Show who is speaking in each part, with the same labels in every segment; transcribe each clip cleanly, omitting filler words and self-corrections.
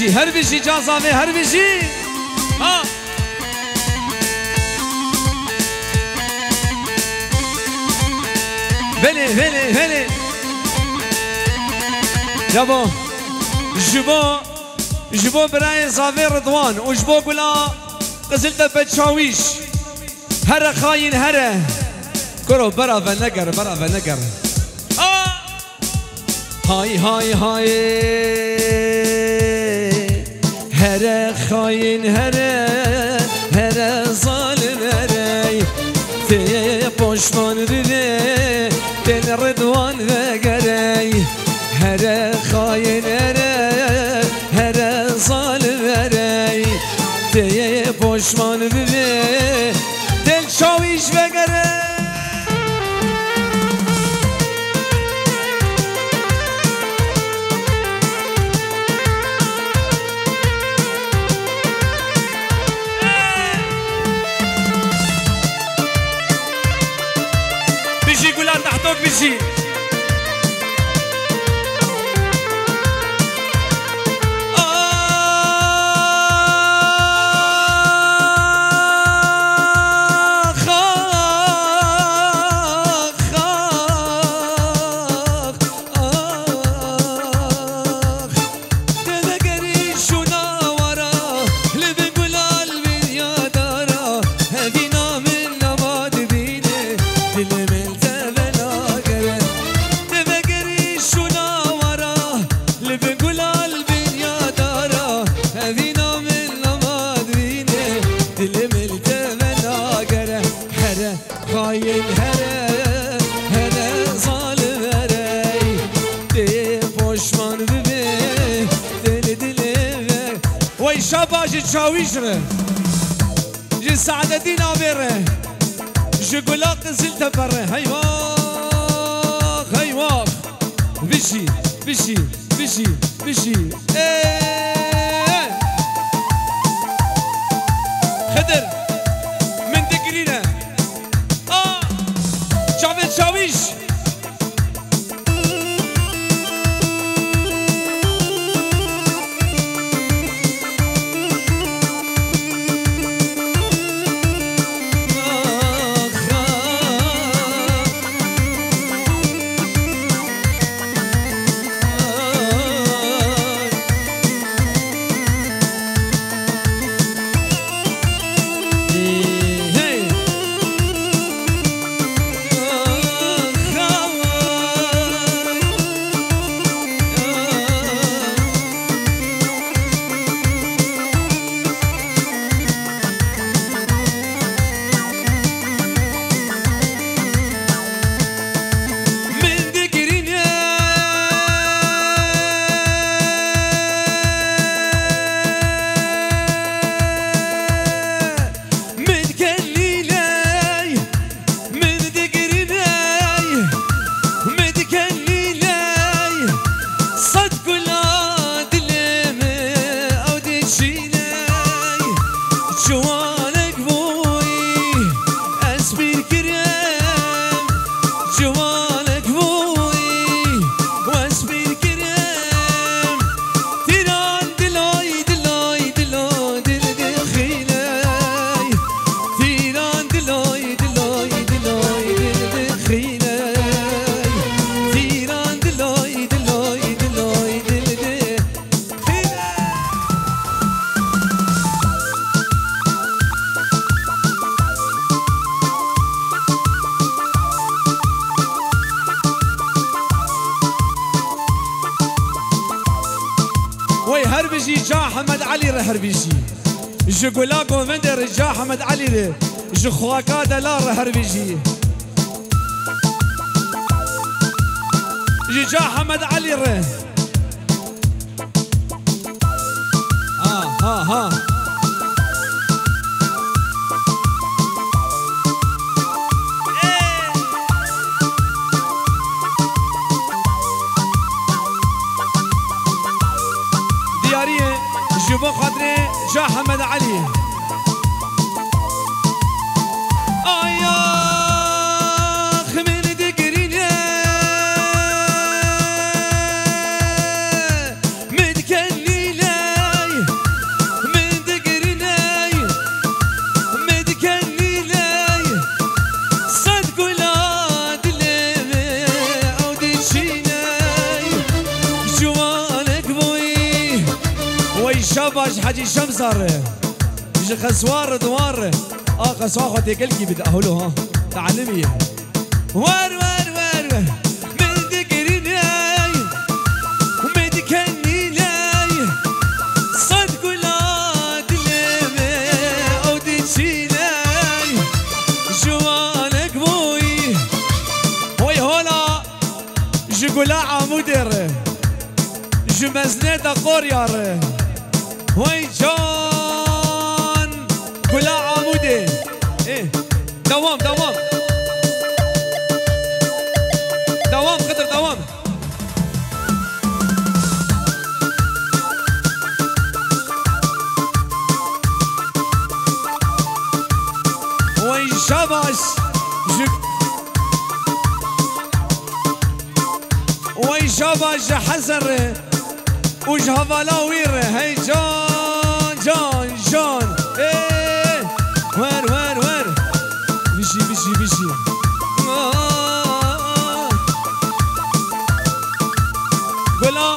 Speaker 1: هر بيجي جازامي هر بيجي ها بلي يابا جبو براي زافي رضوان وجبو قلا قزلت بتشاويش هر خاين هر كرو برا فنقر هاي هر خاين هر ظالم هر تي پشمان دیده دل رضوان وگری هر خاین هر ظالم هری تی پشمان دیده دل شاویش وگری بيجي شاباجي تشاويشره جي سعد الدين عبيره جي قلاق زلت بره هيواخ بشي خدر من دقرينا جافت شاويش هربجي جا حمد علي هربجي جولا قومندر جا حمد علي جخواكا دلار هربجي جا حمد علي ها جبو خاطري جا حمد علي آياخ من دقرينا متكلينا شاباش حاجي شمسر جي خسوار دوار خسوار خاطي كلكي بدا اهلو ها تعلمي وار وار وار من ذكرني ومن ذكرني صدق ولا دلمي او دشيني جوانك بوي وي هولا جقولا عمودر جمزنيت قوريار وي جان قولا عمودي ايه دوام دوام دوام خطر دوام وي شاباش وي شاباش حزر وجه فلاوير هي جان جان جان ايه وين وين وين بشي بشي بشي قولا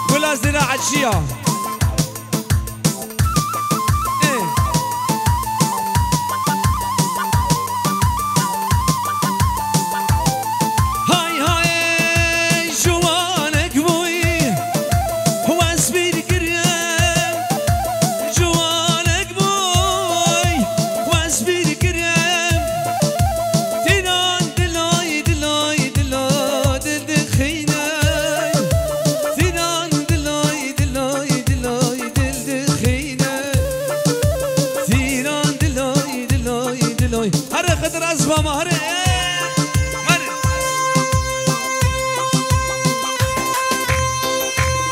Speaker 1: قولا زراعة شيا هر خطر اسبا مهر مر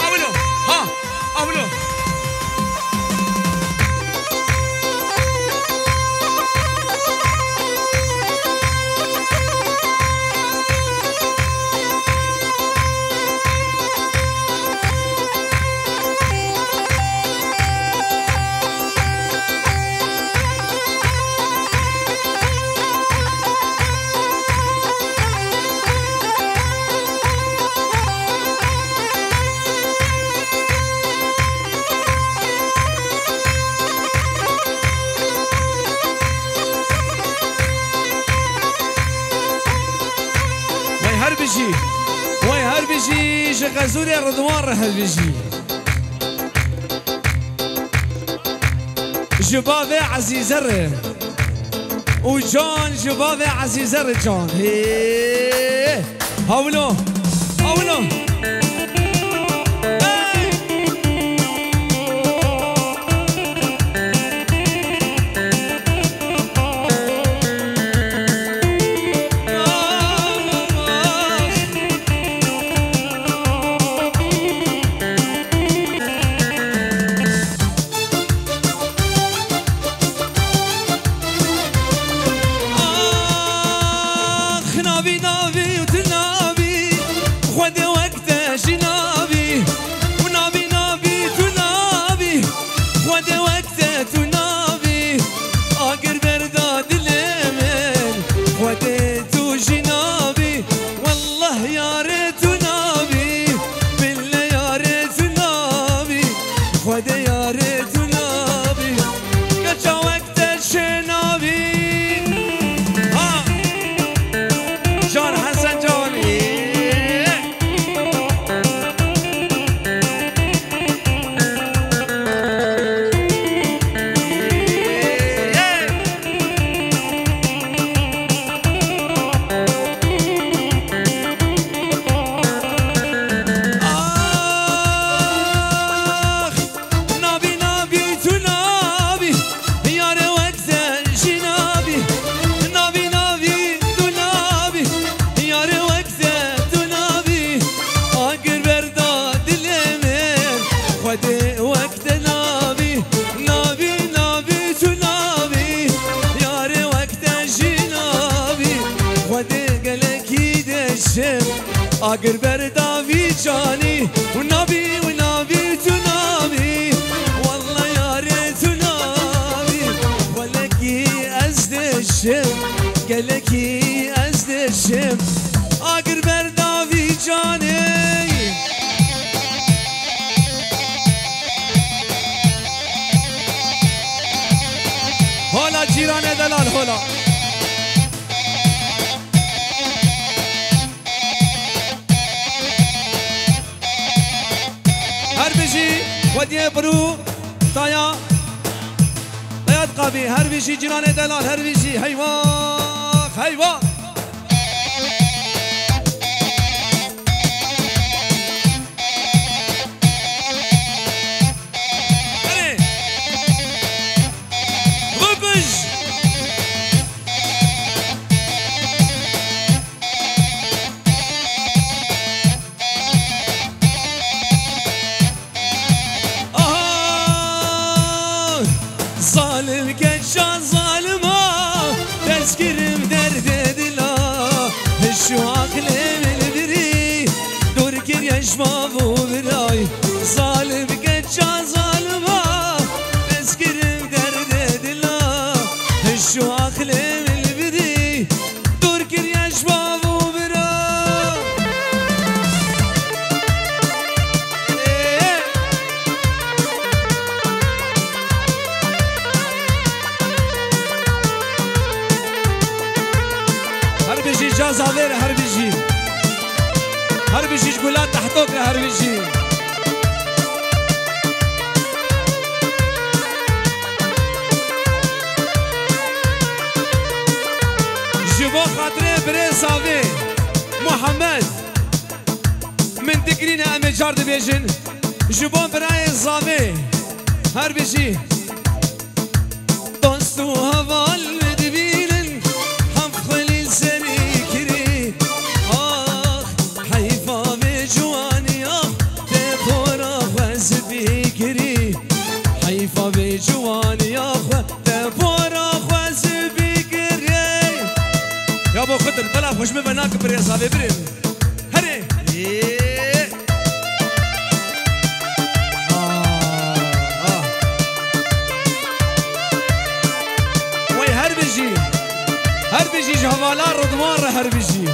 Speaker 1: اولو ها اولو هربجي وي هربجي شغزوري رضوان هربجي جبابي عزيزر وجان جبابي عزيزر جان هي هولو هولو اگر برداوی جانی و نبی تو نبی والله یاره تو نبی ولکی از دشم گلکی از دشم اگر برداوی جانی جيران دلال هولا هر بيجي ودي برو طايا طايا قابي هر بيجي جيران دلال هر بيجي هيواق هيواق
Speaker 2: ظالم كشان ظالما تذكرم درد دلا شو عقلي من بري دور كريش مابو براي ظالم كشان ظالما تذكرم درد دلا شو عقلي من بري دور كريش مابو براي
Speaker 1: هر بيجي جازافير هر بيجي جولات تحتوك هر بيجي جبو خاطري بريسافي محمد من تكرين امي جارد بيجن جبو براي زافي هر بيجي
Speaker 2: دوستو هوال مدبينن حفخلي سريكري آخ حيفا بجواني آخ تبورا وزبيكري حيفا بجواني آخ تبورا وزبيكري
Speaker 1: يا ابو خضر طلع خوش ببناك بريسافي بريم هري هر بيجي جهوالا رضوان هر بيجي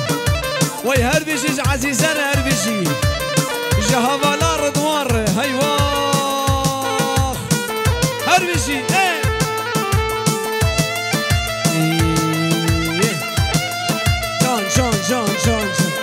Speaker 1: وي هر بيجي عزيزان هر بيجي جهوالا رضوان هيوا هر بيجي جان جان جان جان جان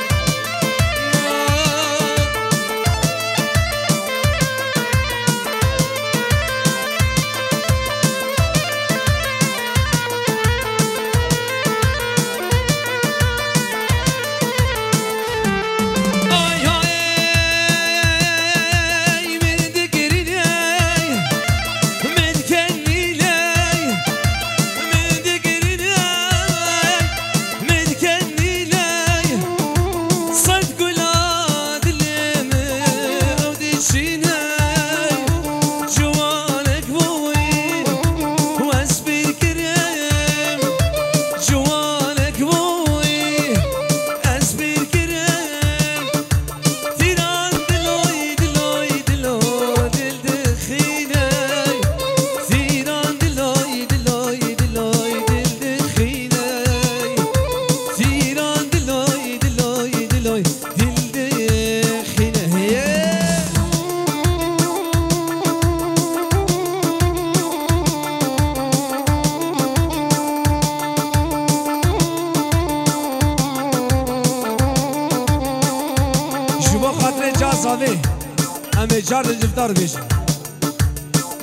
Speaker 1: امي جار الجفتار بيش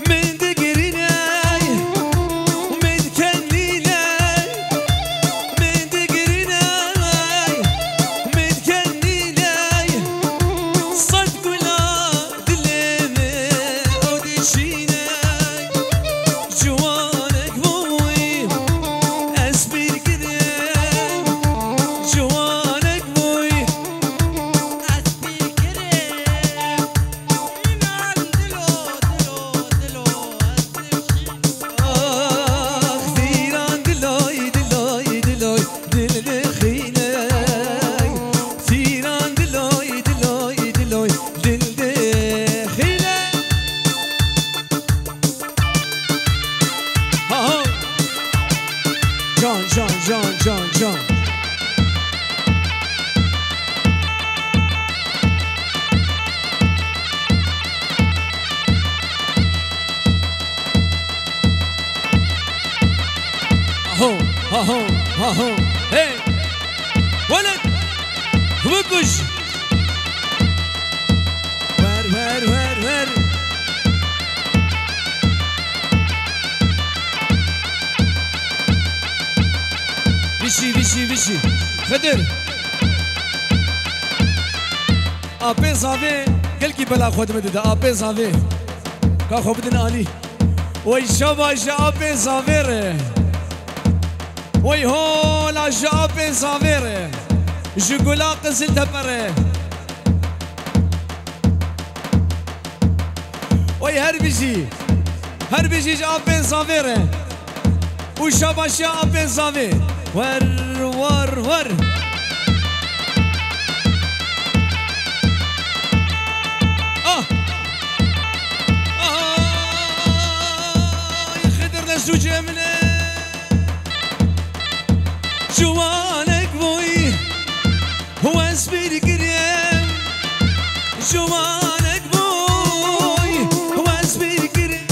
Speaker 2: من دقريناي ومن كنيناي من دقريناي ومن كنيناي صدق ولا دلمي ودشيناي جوانك بوي اسبير كريم جوانك بوي اسبير كريم من عند
Speaker 1: هاهو هاهو هي ولد وكش ور بشي خدر ابي زافي كلكي بلا خود مدد ابي زافي كا خو بدنا علي وي شباش ابي زافير وي هو لا ابي زافير جولا قزل دبر وي هربيجي ابي زافير وشباش ابي زافي ور خدرنا شو جملة جوانك بوي هو اسبير كريم جوانك بوي هو اسبير كريم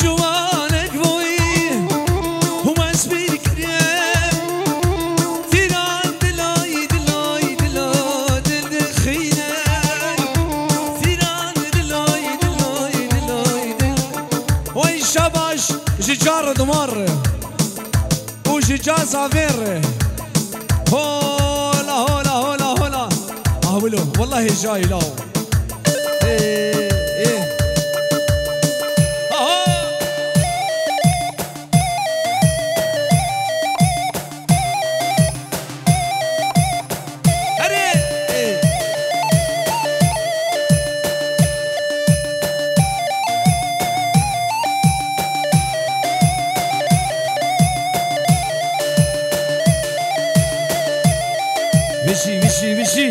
Speaker 1: جوانك بوي هو اسبير كريم تيران دلاي دخينا تيران دلاي وي شباش جيجار دمار وجيجا زافير هولا اهولو والله جاي لا ايه بشي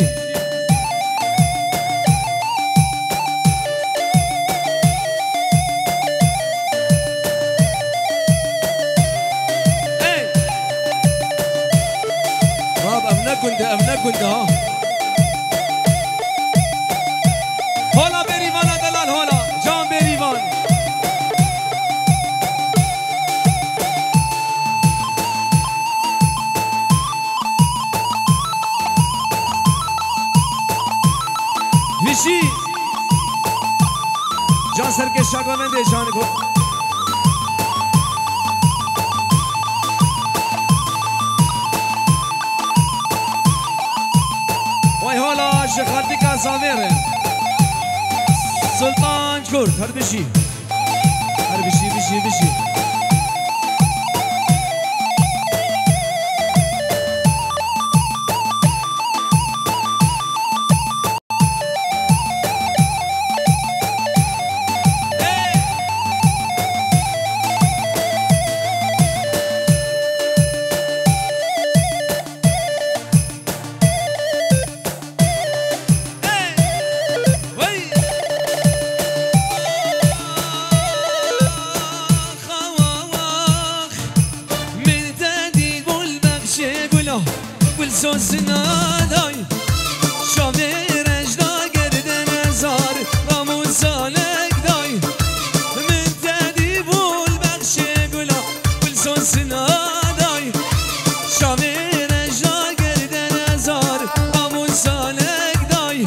Speaker 1: راب امنا كنت ها هولا بيريفان دلال هولا جان بيريفان بشي جان سرکه شاگاننده جان کو وای حالا شخاردی کا زاویره سلطان کرد هر بشی سنادای شاویر اجدا گردن ازار رامون سالک دای من تدی بول بخش گلا بلسون سنادای شاویر اجدا گردن ازار رامون سالک دای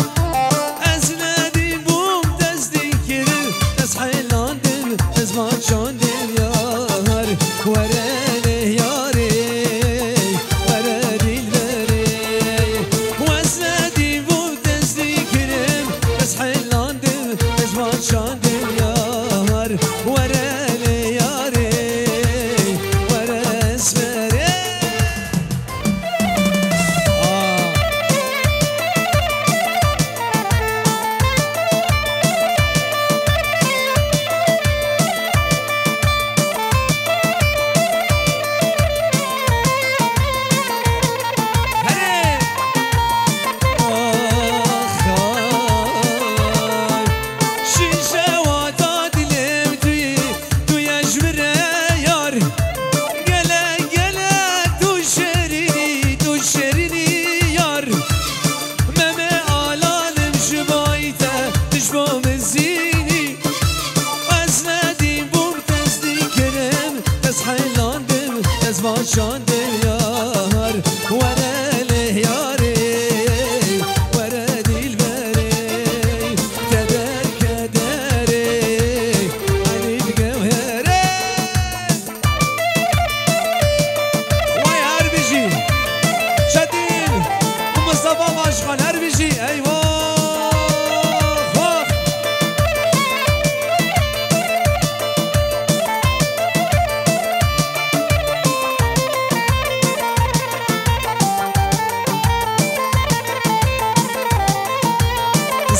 Speaker 1: از ندی بوم دستی کرد دست حیلاندن از ما چاندن یار ورنه یاری ورنه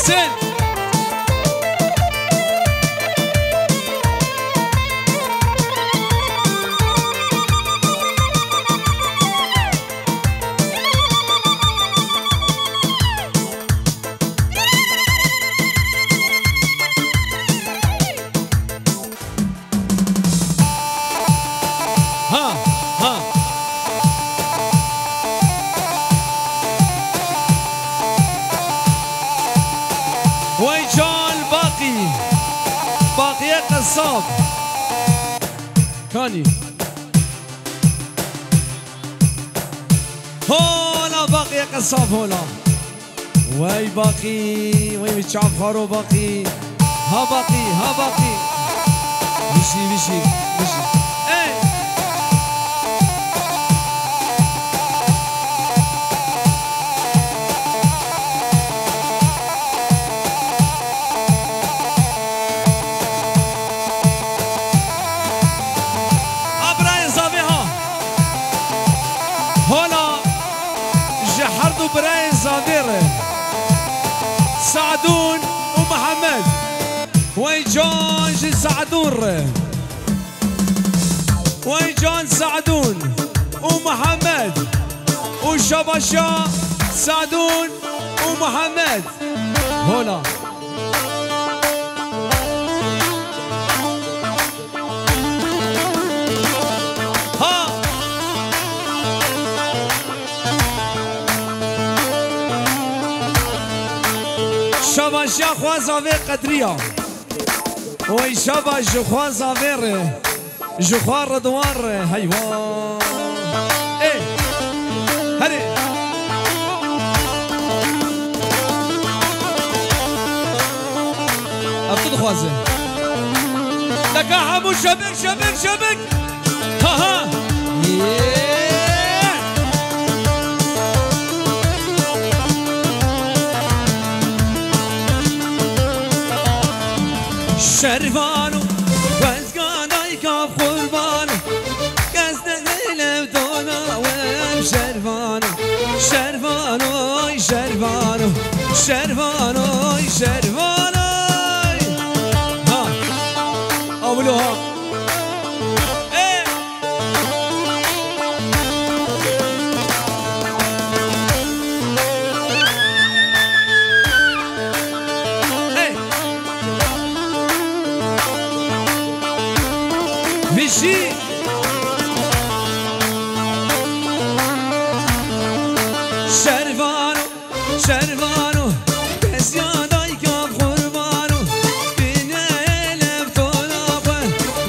Speaker 1: حسين قصاب كاني هولا باقي قصاب هولا وي باقي وي متشعب خارو باقي ها باقي ها باقي مشي مشي مشي ايه براي زافير سعدون ومحمد ويجون سعدون ويجون سعدون ومحمد وشبشا سعدون ومحمد هنا شاباش يا خوان زافير قدرية وي شاباش جو خوان زافير جو خوان رضوان هيوان ايه هري ابتد خوازه لك حمو شبك شبك شبك ها ها شرفانو وزگانای کاف قربانو گزده دیلم دونا ویم شرفانو شرفانوی شرفانو شرفانوی شرفانوی ها اولو ها مشي شرفانو شرفانو بس یادای کاف قربانو من الف تناخه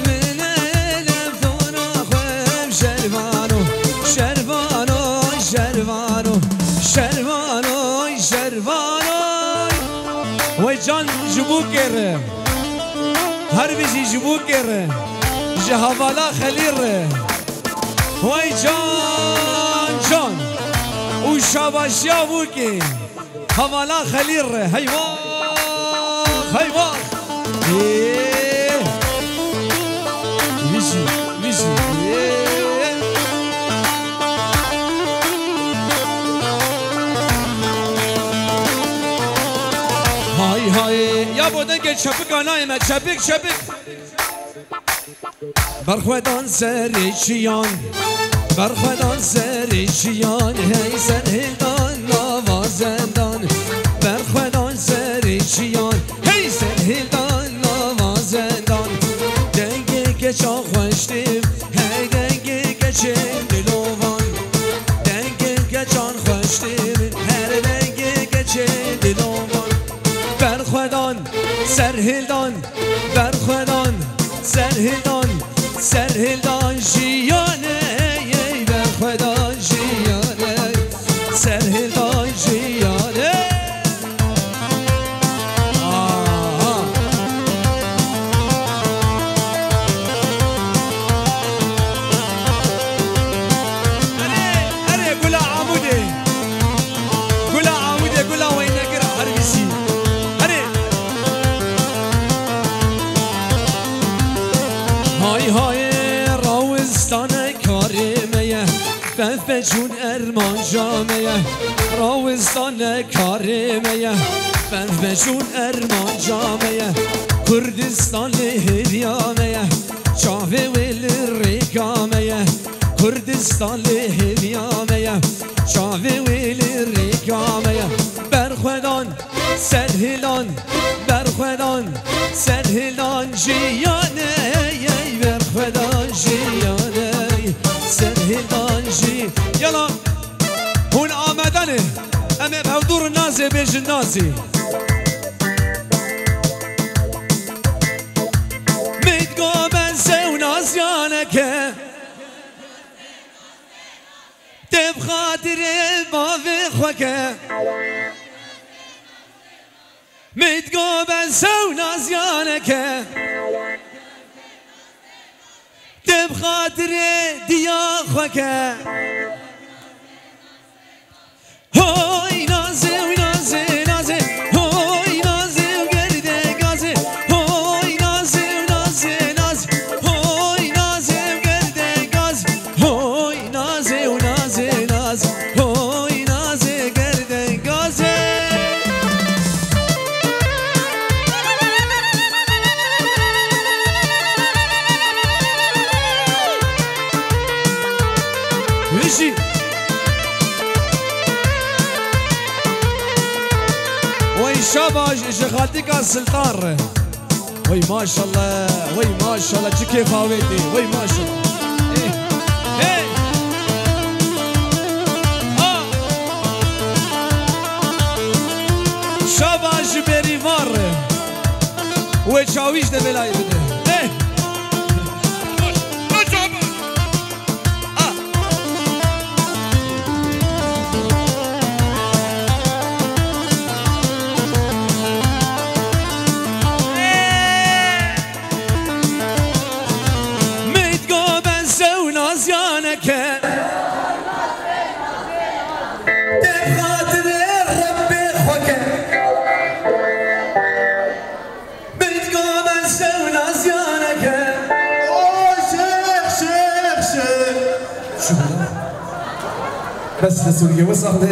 Speaker 1: من الف تناخه شرفانو شرفانو شرفانو شرفانو شرفانو وی جان جبو کره هر بیشی جبو کره جهوالا خلير وي جان جان وشاباشيا بوكي هوالا خلير هيوا هيوا ايه مشي مشي هاي هاي يا بودنك شبك انا ما شبك شبك برخودان سرچیان برخودان سرچیان هی سرهدان نوازندان برخودان سرچیان هی سرهدان نوازندان دنگی که چا خوشتیم هی دنگی که چه دلوان دنگی که چان خوشتیم هر دنگی که چه دلوان برخودان سرهدان برخودان سرهدان سرهدان جیانه ای به خدا جیانه سرهدان جیانه اره گلا عموده گلا عموده گلا وین نگر حربیسی اره های های راوستان کاریمه
Speaker 2: فجون ارمان جامعه راوستان کارمه فجون ارمان جامعه کردستان هریامه چاوه ویل ریگامه کردستان هریامه چاوه ویل ریگامه برخودان سرهلان برخودان سرهلان جیانه برخودان جیانه سرهلان جی یلا هون آمدنه امه بهودور نازه بیش نازی میدگو بنسه و نازیانه که تب خاطر باوی خوکه میدگو بنسه و نازیانه که تب خاطر دیا خوکه هوی نازه و نازه نازه هوی نازه و گرده گازه هوی نازه و نازه نازه هوی نازه و گرده گاز هوی نازه و نازه نازه هوی نازه گرده گازه وشی وي شاباش شغالتك السلطان وي ما شاء الله وي ما شاء الله كيف هاويتي وي ما شاء الله ايه ايه شاباش بريفار وتشاويش ده بلاي بده ايه بس سوريا وصل